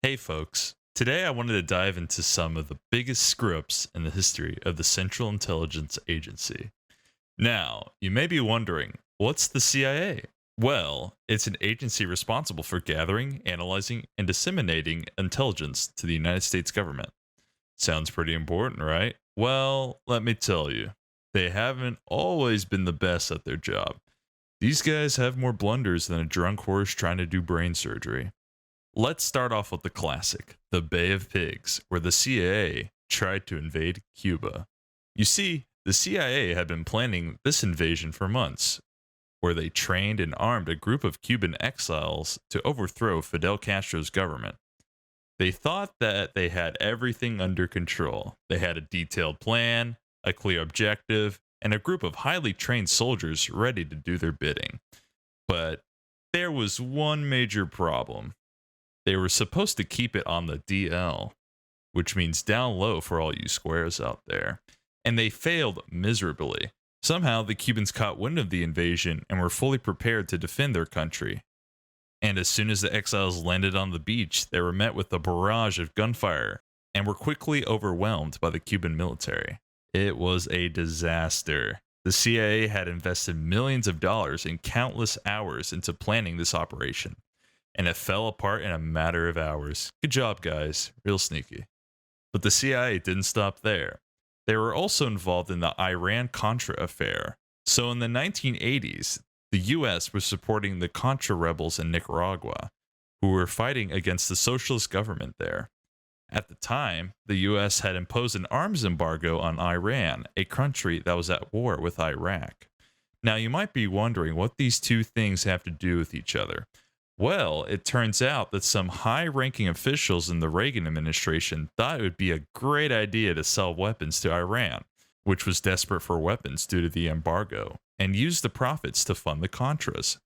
Hey folks, today I wanted to dive into some of the biggest screw ups in the history of the Central Intelligence Agency. Now, you may be wondering, what's the CIA? Well, it's an agency responsible for gathering, analyzing, and disseminating intelligence to the United States government. Sounds pretty important, right? Well, let me tell you, they haven't always been the best at their job. These guys have more blunders than a drunk horse trying to do brain surgery. Let's start off with the classic, the Bay of Pigs, where the CIA tried to invade Cuba. You see, the CIA had been planning this invasion for months, where they trained and armed a group of Cuban exiles to overthrow Fidel Castro's government. They thought that they had everything under control. They had a detailed plan, a clear objective, and a group of highly trained soldiers ready to do their bidding. But there was one major problem. They were supposed to keep it on the DL, which means down low for all you squares out there. And they failed miserably. Somehow, the Cubans caught wind of the invasion and were fully prepared to defend their country. And as soon as the exiles landed on the beach, they were met with a barrage of gunfire and were quickly overwhelmed by the Cuban military. It was a disaster. The CIA had invested millions of dollars and countless hours into planning this operation, and it fell apart in a matter of hours. Good job, guys. Real sneaky. But the CIA didn't stop there. They were also involved in the Iran-Contra affair. So in the 1980s, the US was supporting the Contra rebels in Nicaragua, who were fighting against the socialist government there. At the time, the US had imposed an arms embargo on Iran, a country that was at war with Iraq. Now, you might be wondering what these two things have to do with each other. Well, it turns out that some high ranking officials in the Reagan administration thought it would be a great idea to sell weapons to Iran, which was desperate for weapons due to the embargo, and use the profits to fund the Contras.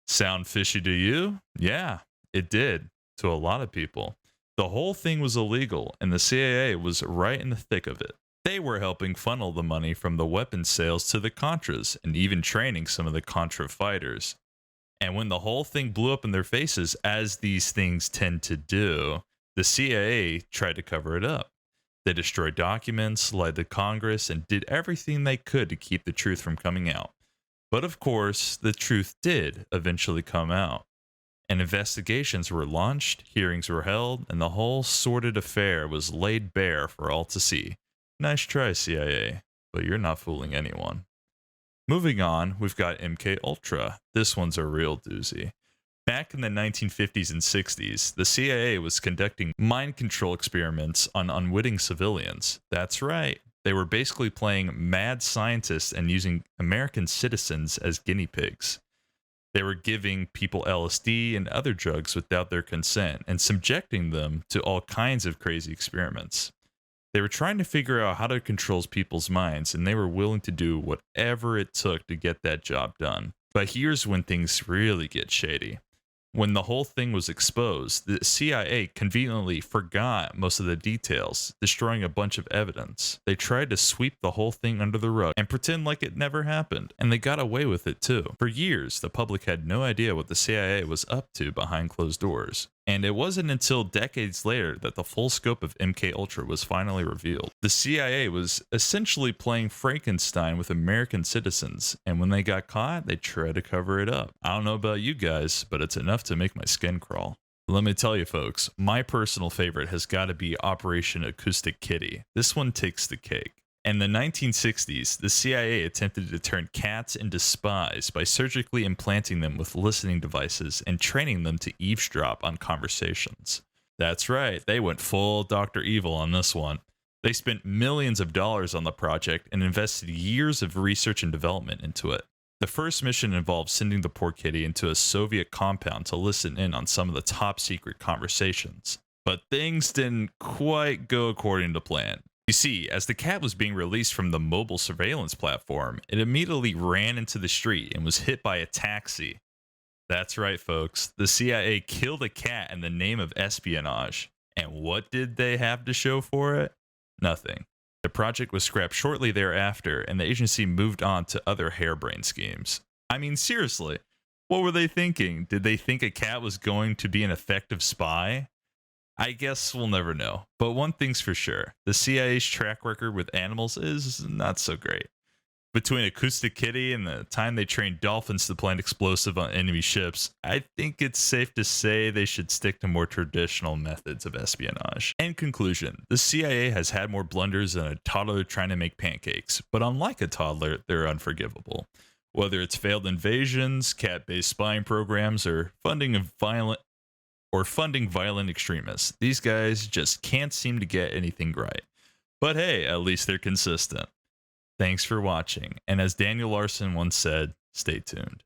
Sound fishy to you? Yeah, it did, to a lot of people. The whole thing was illegal, and the CIA was right in the thick of it. They were helping funnel the money from the weapons sales to the Contras, and even training some of the Contra fighters. And when the whole thing blew up in their faces, as these things tend to do, the CIA tried to cover it up. They destroyed documents, lied to Congress, and did everything they could to keep the truth from coming out. But of course, the truth did eventually come out. And investigations were launched, hearings were held, and the whole sordid affair was laid bare for all to see. Nice try, CIA, but you're not fooling anyone. Moving on, we've got MK Ultra. This one's a real doozy. Back in the 1950s and 60s, the CIA was conducting mind control experiments on unwitting civilians. That's right. They were basically playing mad scientists and using American citizens as guinea pigs. They were giving people LSD and other drugs without their consent and subjecting them to all kinds of crazy experiments. They were trying to figure out how to control people's minds, and they were willing to do whatever it took to get that job done. But here's when things really get shady. When the whole thing was exposed, the CIA conveniently forgot most of the details, destroying a bunch of evidence. They tried to sweep the whole thing under the rug and pretend like it never happened, and they got away with it too. For years, the public had no idea what the CIA was up to behind closed doors. And it wasn't until decades later that the full scope of MK Ultra was finally revealed. The CIA was essentially playing Frankenstein with American citizens, and when they got caught, they tried to cover it up. I don't know about you guys, but it's enough to make my skin crawl. Let me tell you folks, my personal favorite has got to be Operation Acoustic Kitty. This one takes the cake. In the 1960s, the CIA attempted to turn cats into spies by surgically implanting them with listening devices and training them to eavesdrop on conversations. That's right, they went full Dr. Evil on this one. They spent millions of dollars on the project and invested years of research and development into it. The first mission involved sending the poor kitty into a Soviet compound to listen in on some of the top secret conversations. But things didn't quite go according to plan. You see, as the cat was being released from the mobile surveillance platform, it immediately ran into the street and was hit by a taxi. That's right, folks. The CIA killed a cat in the name of espionage. And what did they have to show for it? Nothing. The project was scrapped shortly thereafter, and the agency moved on to other harebrained schemes. I mean, seriously, what were they thinking? Did they think a cat was going to be an effective spy? I guess we'll never know. But one thing's for sure, the CIA's track record with animals is not so great. Between Acoustic Kitty and the time they trained dolphins to plant explosive on enemy ships, I think it's safe to say they should stick to more traditional methods of espionage. In conclusion, the CIA has had more blunders than a toddler trying to make pancakes, but unlike a toddler, they're unforgivable. Whether it's failed invasions, cat-based spying programs, or funding violent extremists, these guys just can't seem to get anything right. But hey, at least they're consistent. Thanks for watching, and as Daniel Larson once said, stay tuned.